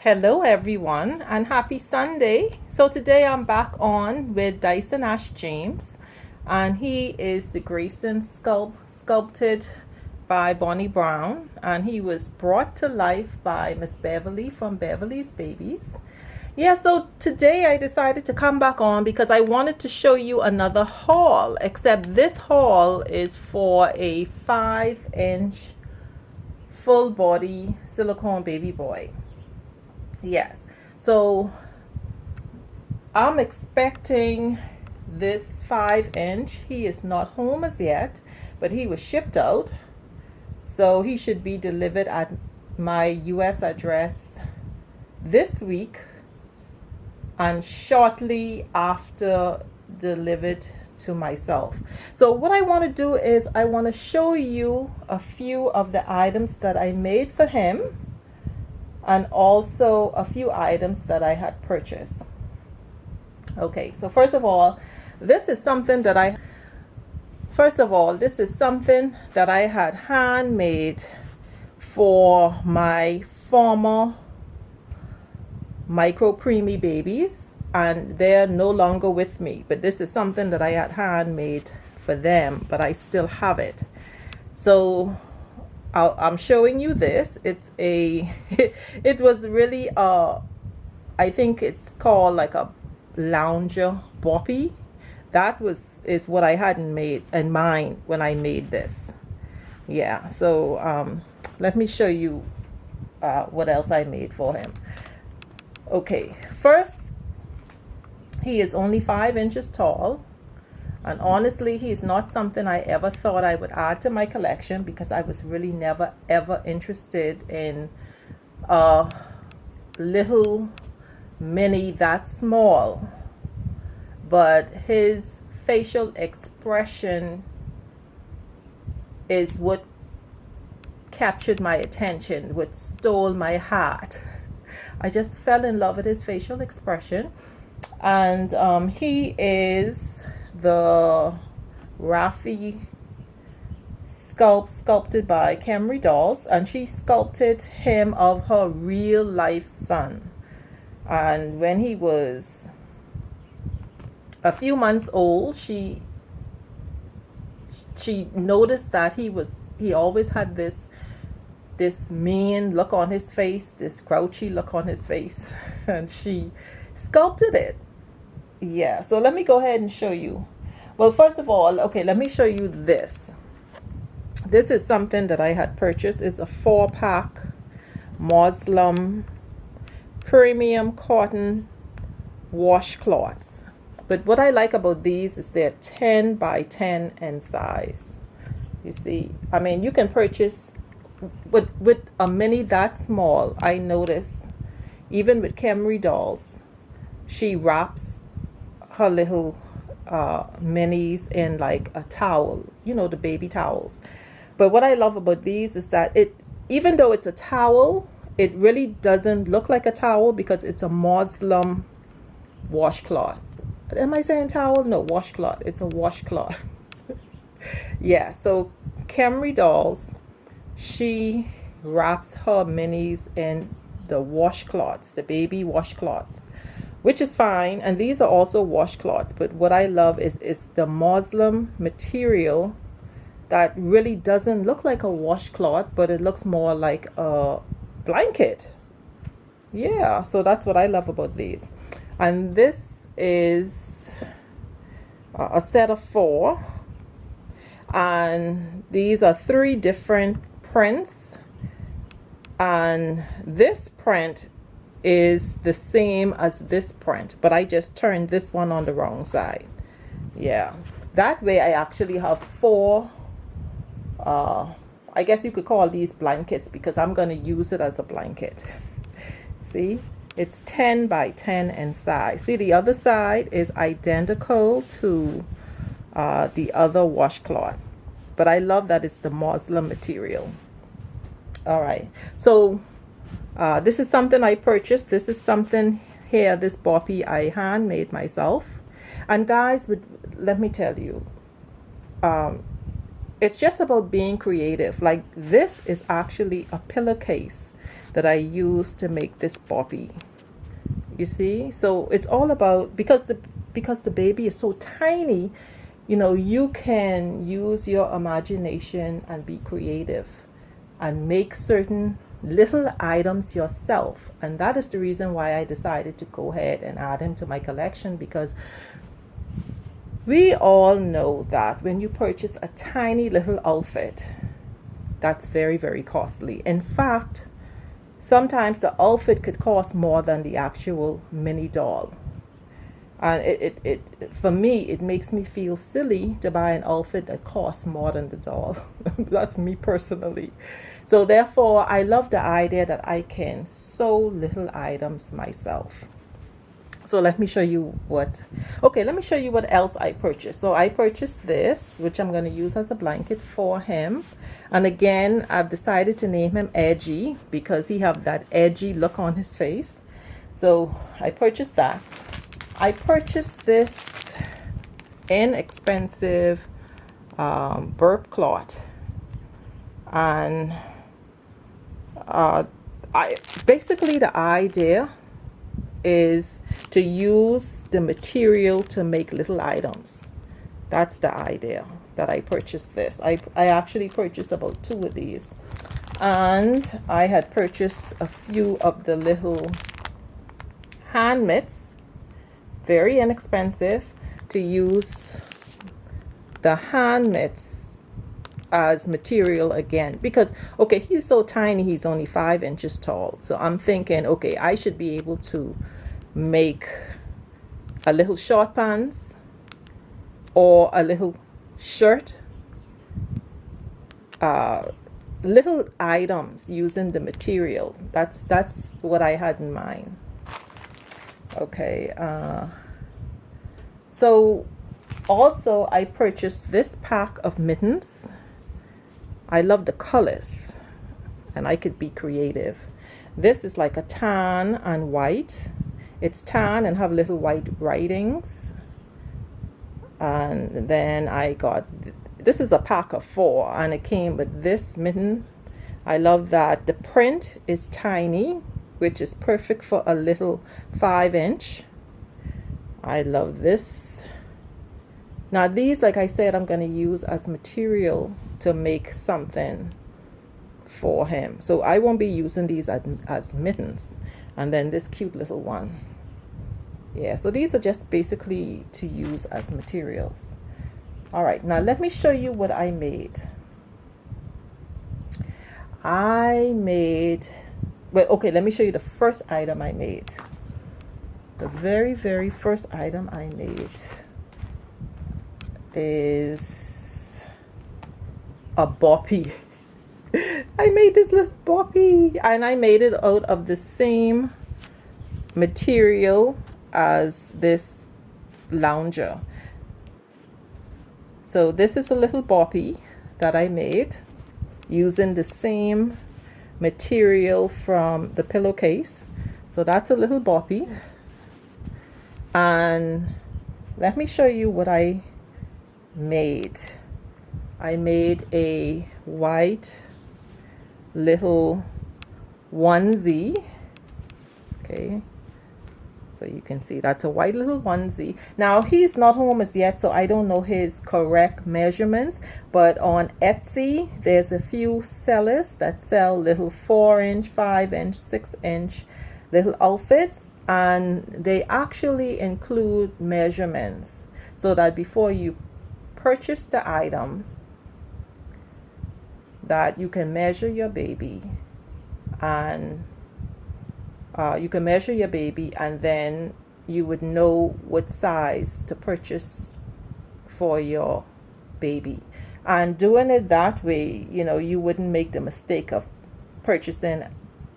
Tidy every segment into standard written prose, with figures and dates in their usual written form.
Hello everyone and happy Sunday. So today I'm back on with Dyson James, and he is the Grayson sculpted by Bonnie Brown, and he was brought to life by Miss Beverly from Beverly's Babies. Yeah, so today I decided to come back on because I wanted to show you another haul, except this haul is for a 5-inch full body silicone baby boy. Yes, so I'm expecting this 5-inch. He is not home as yet, but he was shipped out, so he should be delivered at my US address this week and shortly after delivered to myself. So what I want to do is I want to show you a few of the items that I made for him, and also a few items that I had purchased. Okay, so first of all, this is something that I had handmade for my former micro preemie babies, and they're no longer with me, but this is something that I had handmade for them, but I still have it. So I'm showing you this. It's a it was really I think it's called like a lounger boppy. That is what I hadn't made in mind when I made this. Yeah, so let me show you what else I made for him. Okay, first, he is only 5 inches tall. And honestly, he's not something I ever thought I would add to my collection because I was really never ever interested in a little mini that small. But his facial expression is what captured my attention, what stole my heart. I just fell in love with his facial expression. And he is the Rafi sculpted by Camry Dolls, and she sculpted him of her real life son. And when he was a few months old, she noticed that he always had this mean look on his face, this grouchy look on his face, and she sculpted it. Yeah, so let me go ahead and show you. Well, first of all, okay, let me show you this. This is something that I had purchased. It's a 4-pack Muslim premium cotton washcloths. But what I like about these is they're 10 by 10 in size. You see, I mean, you can purchase with a mini that small. I notice even with Camry Dolls, she wraps her little minis in like a towel, you know, the baby towels. But what I love about these is that even though it's a towel, it really doesn't look like a towel because it's a Muslim washcloth. Am I saying towel? No, washcloth. It's a washcloth. Yeah, so Camry Dolls, she wraps her minis in the washcloths, the baby washcloths, which is fine. And these are also washcloths, but what I love is the Muslim material that really doesn't look like a washcloth, but it looks more like a blanket. Yeah, so that's what I love about these. And this is a set of 4, and these are 3 different prints, and this print is the same as this print, but I just turned this one on the wrong side. Yeah, that way I actually have 4 I guess you could call these blankets because I'm going to use it as a blanket. See, it's 10 by 10 in size. See, the other side is identical to the other washcloth, but I love that it's the Muslim material. All right, so this is something I purchased. This is something here, this boppy I handmade myself. And guys, let me tell you, it's just about being creative. Like, this is actually a pillowcase that I used to make this boppy. You see? So it's all about, because the baby is so tiny, you know, you can use your imagination and be creative and make certain little items yourself. And that is the reason why I decided to go ahead and add him to my collection, because we all know that when you purchase a tiny little outfit, that's very, very costly. In fact, sometimes the outfit could cost more than the actual mini doll. And it for me, it makes me feel silly to buy an outfit that costs more than the doll. That's me personally. So therefore, I love the idea that I can sew little items myself. So let me show you what, okay, let me show you what else I purchased. So I purchased this, which I'm going to use as a blanket for him. And again, I've decided to name him Edgy because he have that edgy look on his face. So I purchased that. I purchased this inexpensive burp cloth. And basically the idea is to use the material to make little items. That's the idea that I purchased this. I actually purchased about 2 of these, and I had purchased a few of the little hand mitts, very inexpensive, to use the hand mitts as material again, because okay, he's so tiny, he's only 5 inches tall. So I'm thinking, okay, I should be able to make a little short pants or a little shirt, little items using the material. That's what I had in mind. Okay, so also I purchased this pack of mittens. I love the colors and I could be creative. This is like a tan and white. It's tan and have little white writings. And then I got, this is a pack of 4 and it came with this mitten. I love that the print is tiny, which is perfect for a little 5-inch. I love this. Now these, like I said, I'm going to use as material to make something for him. So I won't be using these as mittens. And then this cute little one. Yeah, so these are just basically to use as materials. All right, now let me show you what I made. Well, okay, let me show you the first item I made. The very, very first item I made is a boppy. I made this little boppy, and I made it out of the same material as this lounger. So this is a little boppy that I made using the same material from the pillowcase. So that's a little boppy. And let me show you what I made. I made a white little onesie. Okay, so you can see that's a white little onesie. Now he's not home as yet, so I don't know his correct measurements, but on Etsy there's a few sellers that sell little 4-inch, 5-inch, 6-inch little outfits, and they actually include measurements so that before you purchase the item, that you can measure your baby, and then you would know what size to purchase for your baby. And doing it that way, you know, you wouldn't make the mistake of purchasing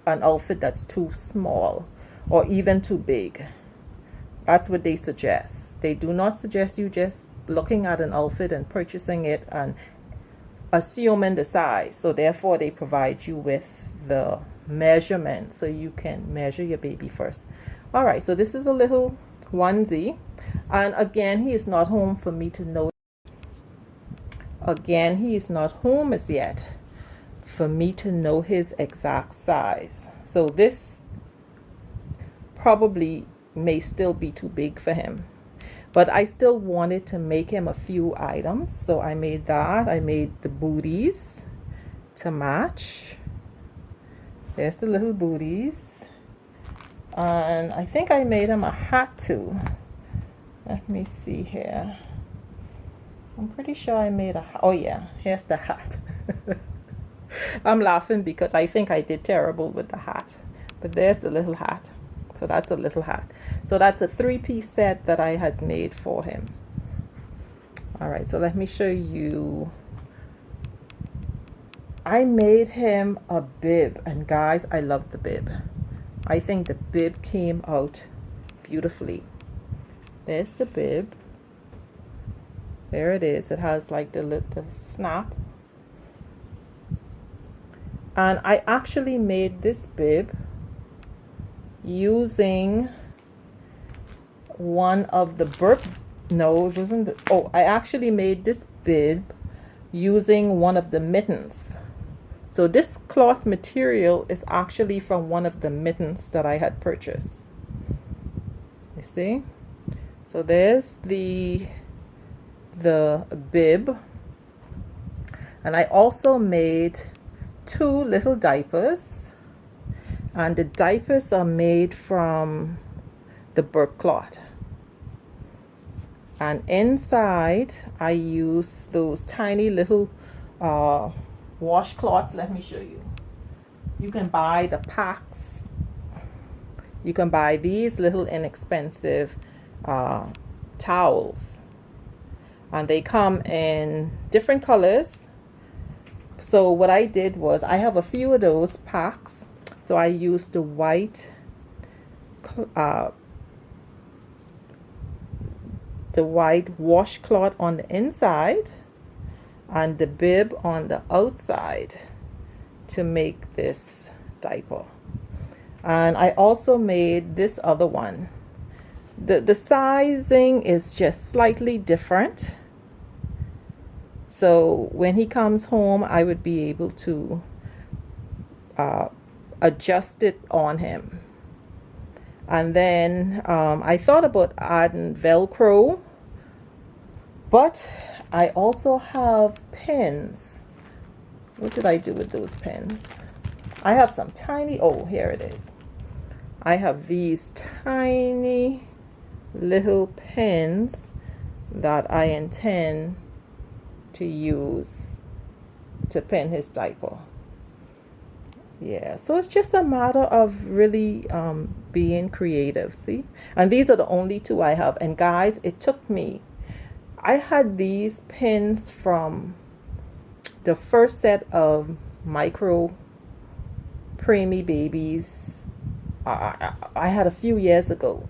an outfit that's too small or even too big. That's what they suggest. They do not suggest you just looking at an outfit and purchasing it and assuming the size. So therefore they provide you with the measurement so you can measure your baby first. All right, so this is a little onesie, and again, he is not home for me to know. Again, he is not home as yet for me to know his exact size. So this probably may still be too big for him. But I still wanted to make him a few items. So I made that. I made the booties to match. There's the little booties. And I think I made him a hat too. Let me see here. I'm pretty sure I made a hat. Oh yeah, here's the hat. I'm laughing because I think I did terrible with the hat. But there's the little hat. So that's a little hat. So that's a 3-piece set that I had made for him. All right, so let me show you. I made him a bib, and guys, I love the bib. I think the bib came out beautifully. There's the bib. There it is. It has like the snap. And I actually made this bib using one of the no, it wasn't I actually made this bib using one of the mittens. So this cloth material is actually from one of the mittens that I had purchased. You see? So there's the bib. And I also made 2 little diapers. And the diapers are made from the burp cloth. And inside I use those tiny little washcloths. Let me show you. You can buy the packs. You can buy these little inexpensive towels. And they come in different colors. So what I did was, I have a few of those packs. So I used the white washcloth on the inside and the bib on the outside to make this diaper. And I also made this other one. The sizing is just slightly different. So when he comes home, I would be able to adjust it on him. And then I thought about adding Velcro, but I also have pins. What did I do with those pins? I have some tiny, oh, here it is. I have these tiny little pins that I intend to use to pin his diaper. Yeah, so it's just a matter of really being creative, see? And these are the only 2 I have. And guys, it took me, I had these pins from the first set of micro preemie babies I had a few years ago.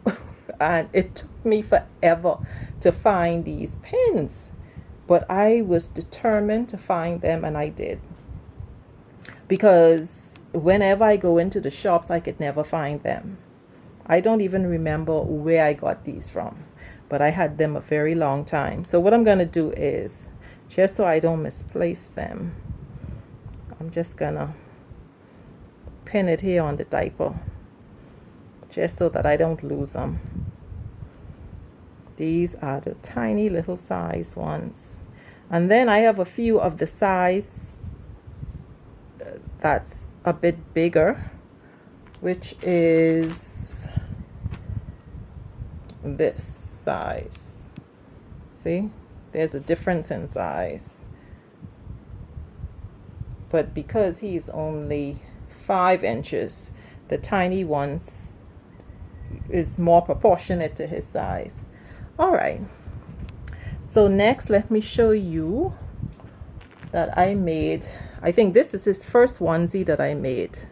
And it took me forever to find these pins. But I was determined to find them, and I did. Because whenever I go into the shops, I could never find them. I don't even remember where I got these from, but I had them a very long time. So what I'm going to do is, just so I don't misplace them, I'm just going to pin it here on the diaper, just so that I don't lose them. These are the tiny little size ones. And then I have a few of the size that's a bit bigger, which is this size. See, there's a difference in size, but because he's only 5 inches, the tiny ones is more proportionate to his size. All right, so next let me show you that I made, I think this is his first onesie that I made.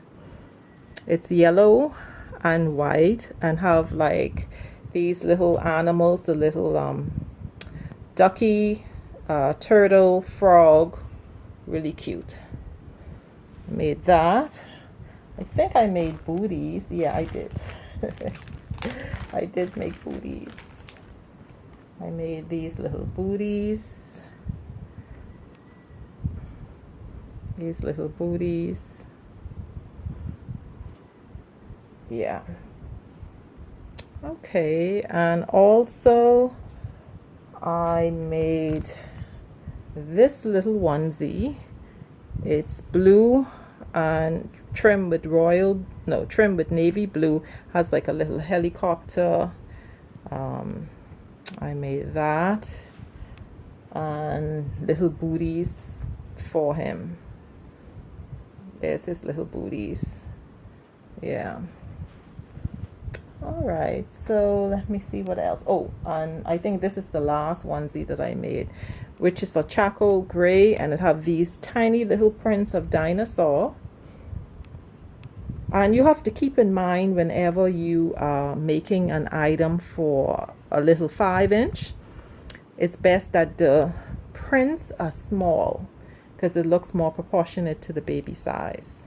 It's yellow and white and have like these little animals, the little ducky, turtle, frog, really cute. Made that. I think I made booties. Yeah, I did. I did make booties. I made these little booties. These little booties. Yeah. Okay, and also I made this little onesie. It's blue and trimmed with trimmed with navy blue. Has like a little helicopter. I made that, and little booties for him. There's his little booties. Yeah. All right, so let me see what else. Oh, and I think this is the last onesie that I made, which is a charcoal gray, and it have these tiny little prints of dinosaur. And you have to keep in mind whenever you are making an item for a little 5-inch, it's best that the prints are small because it looks more proportionate to the baby size.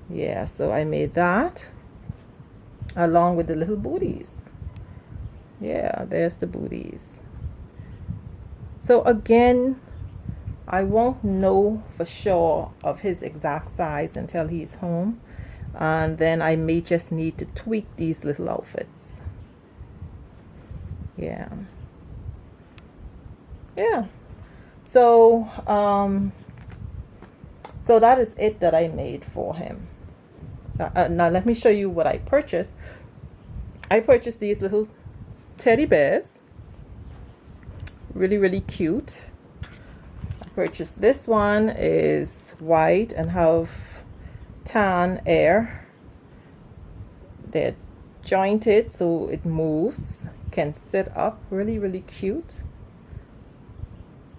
Yeah, so I made that along with the little booties. Yeah, there's the booties. So again, I won't know for sure of his exact size until he's home, and then I may just need to tweak these little outfits. Yeah. Yeah. So so that is it that I made for him. Now let me show you what I purchased. I purchased these little teddy bears. Really, really cute. I purchased this one, is white and have tan air. They're jointed so it moves. Can sit up. Really, really cute.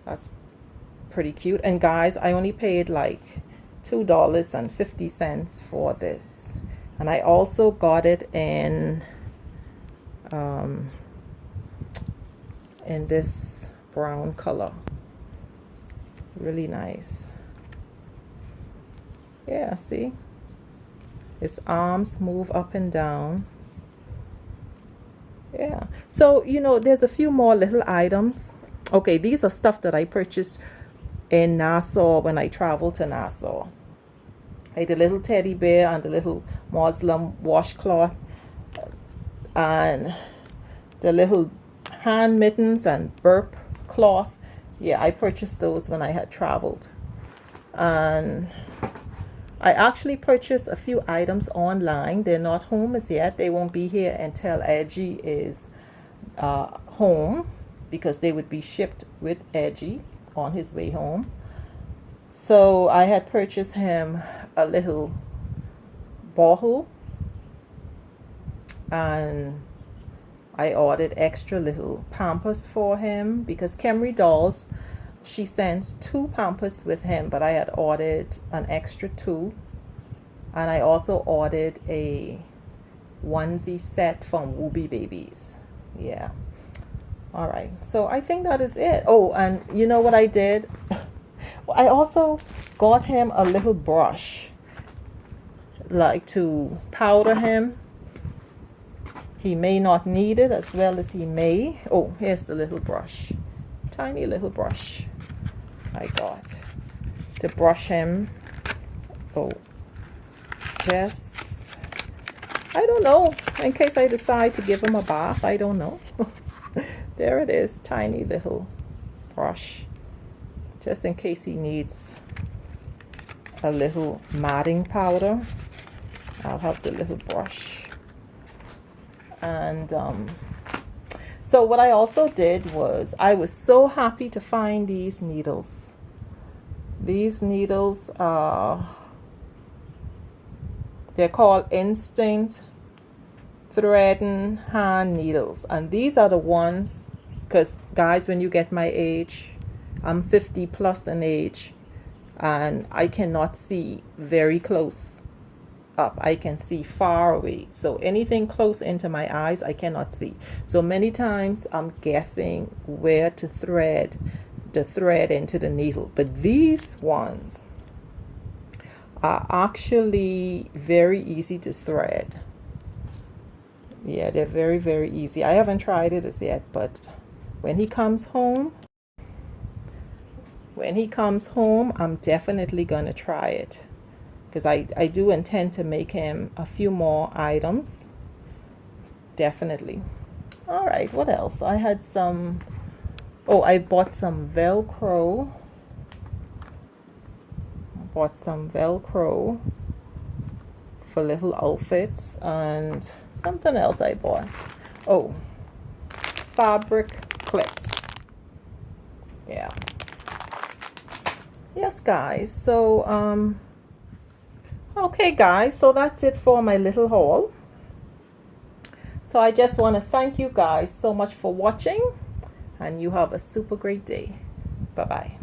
That's pretty cute. And guys, I only paid like $2.50 for this, and I also got it in this brown color. Really nice. Yeah, see, his arms move up and down. Yeah, so you know, there's a few more little items. Okay, these are stuff that I purchased in Nassau when I traveled to Nassau. Like the little teddy bear and the little Muslim washcloth, and the little hand mittens and burp cloth. Yeah, I purchased those when I had traveled. And I actually purchased a few items online. They're not home as yet. They won't be here until Edgy is home, because they would be shipped with Edgy on his way home. So I had purchased him a little bottle, and I ordered extra little Pampers for him because Kemry Dolls, she sends 2 Pampers with him, but I had ordered an extra 2. And I also ordered a onesie set from Wooby Babies. Yeah. All right, so I think that is it. Oh, and you know what I did? I also got him a little brush, like to powder him. He may not need it as well as he may. Oh, here's the little brush. Tiny little brush I got to brush him. Oh, just, I don't know, in case I decide to give him a bath. I don't know. There it is, tiny little brush, just in case he needs a little matting powder. I'll have the little brush. And so what I also did was, I was so happy to find these needles. These needles are, they're called Instinct Threading hand needles, and these are the ones, because guys, when you get my age, I'm 50 plus in age, and I cannot see very close up. I can see far away, so anything close into my eyes I cannot see. So many times I'm guessing where to thread the thread into the needle, but these ones are actually very easy to thread. Yeah, they're very, very easy. I haven't tried it as yet, but when he comes home, I'm definitely gonna try it. because I do intend to make him a few more items. Definitely. All right, what else? I had some, oh, I bought some Velcro. Bought some Velcro for little outfits, and something else I bought. Oh, fabric clips. Yeah. Yes, guys. So, okay, guys. So that's it for my little haul. So I just want to thank you guys so much for watching, and you have a super great day. Bye-bye.